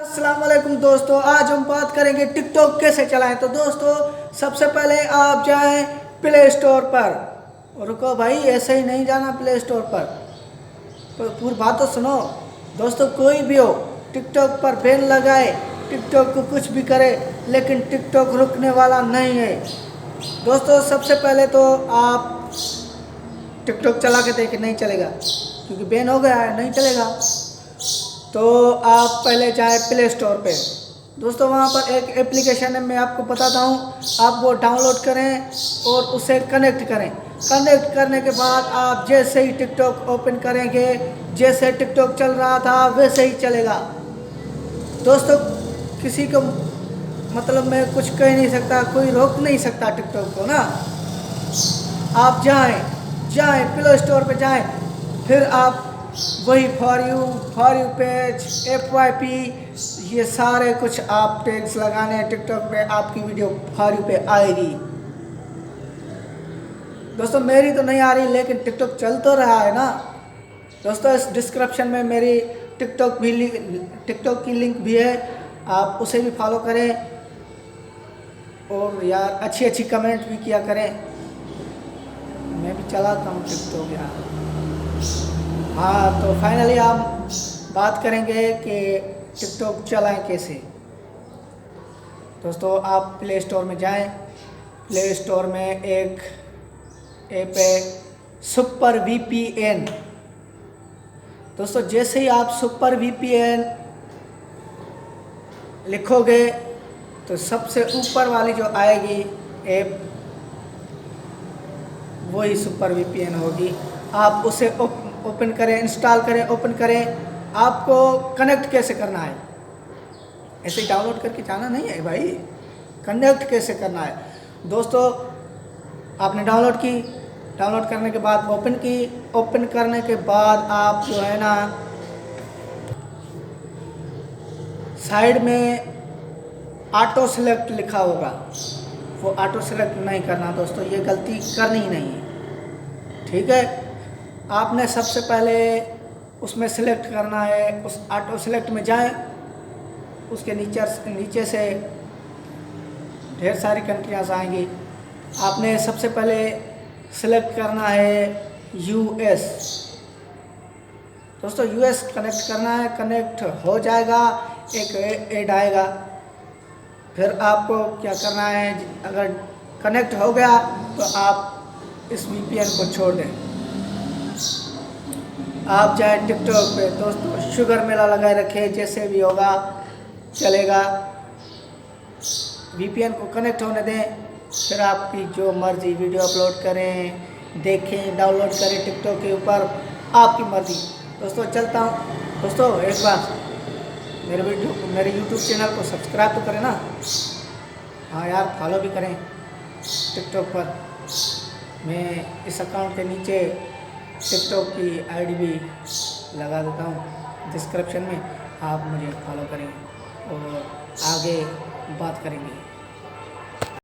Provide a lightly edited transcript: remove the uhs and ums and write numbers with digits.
अस्सलाम वालेकुम दोस्तों, आज हम बात करेंगे टिकटॉक कैसे चलाएं। तो दोस्तों सबसे पहले आप जाएं प्ले स्टोर पर। रुको भाई, ऐसे ही नहीं जाना प्ले स्टोर पर, पूरी बात तो सुनो। दोस्तों कोई भी हो टिकटॉक पर बैन लगाए, टिकटॉक को कुछ भी करे, लेकिन टिकटॉक रुकने वाला नहीं है। दोस्तों सबसे पहले तो आप टिकटॉक चला के देखें, नहीं चलेगा क्योंकि बैन हो गया है, नहीं चलेगा। तो आप पहले जाएं प्ले स्टोर पे। दोस्तों वहाँ पर एक एप्लीकेशन है, मैं आपको बताता हूँ। आप वो डाउनलोड करें और उसे कनेक्ट करें। कनेक्ट करने के बाद आप जैसे ही टिकटॉक ओपन करेंगे, जैसे टिकटॉक चल रहा था वैसे ही चलेगा। दोस्तों किसी को मतलब मैं कुछ कह नहीं सकता, कोई रोक नहीं सकता टिकटॉक को ना। आप जाएं प्ले स्टोर पे जाएं, फिर आप वही फॉर यू पेज, FYP, ये सारे कुछ आप टैग्स लगाने हैं टिकटॉक पे, आपकी वीडियो फॉर यू पे आएगी। दोस्तों मेरी तो नहीं आ रही, लेकिन टिकटॉक चल तो रहा है ना। दोस्तों इस डिस्क्रिप्शन में मेरी टिकटॉक की लिंक भी है, आप उसे भी फॉलो करें और यार अच्छी कमेंट भी किया करें। मैं भी चलाता हूँ टिकटॉक यार। हाँ, तो फाइनली हम बात करेंगे कि टिकटॉक चलाएं कैसे। दोस्तों आप प्ले स्टोर में जाएं। प्ले स्टोर में एक ऐप है सुपर VPN। दोस्तों जैसे ही आप सुपर VPN लिखोगे तो सबसे ऊपर वाली जो आएगी ऐप, वही सुपर VPN होगी। आप उसे ओपन करें, इंस्टॉल करें, ओपन करें। आपको कनेक्ट कैसे करना है, ऐसे ही डाउनलोड करके जाना नहीं है भाई, कनेक्ट कैसे करना है। दोस्तों आपने डाउनलोड की, डाउनलोड करने के बाद ओपन की, ओपन करने के बाद आप जो है ना साइड में ऑटो सेलेक्ट लिखा होगा, वो ऑटो सेलेक्ट नहीं करना दोस्तों, ये गलती करनी ही नहीं है, ठीक है। आपने सबसे पहले उसमें सेलेक्ट करना है, उस ऑटो सेलेक्ट में जाएं। उसके नीचे से ढेर सारी कंट्रियाँ आएंगी। आपने सबसे पहले सेलेक्ट करना है US। दोस्तों US कनेक्ट करना है, कनेक्ट हो जाएगा, एक ऐड आएगा। फिर आपको क्या करना है, अगर कनेक्ट हो गया तो आप इस VPN को छोड़ दें, आप जाए टिकटॉक पे। दोस्तों शुगर मेला लगाए रखें, जैसे भी होगा चलेगा। VPN को कनेक्ट होने दें, फिर आपकी जो मर्ज़ी वीडियो अपलोड करें, देखें, डाउनलोड करें टिकटॉक के ऊपर, आपकी मर्ज़ी। दोस्तों चलता हूँ। दोस्तों एक बार मेरे YouTube चैनल को सब्सक्राइब तो करें ना। हाँ यार, फॉलो भी करें टिकटॉक पर। मैं इस अकाउंट के नीचे टिकटॉक की ID भी लगा देता हूँ डिस्क्रिप्शन में, आप मुझे फॉलो करें और आगे बात करेंगे।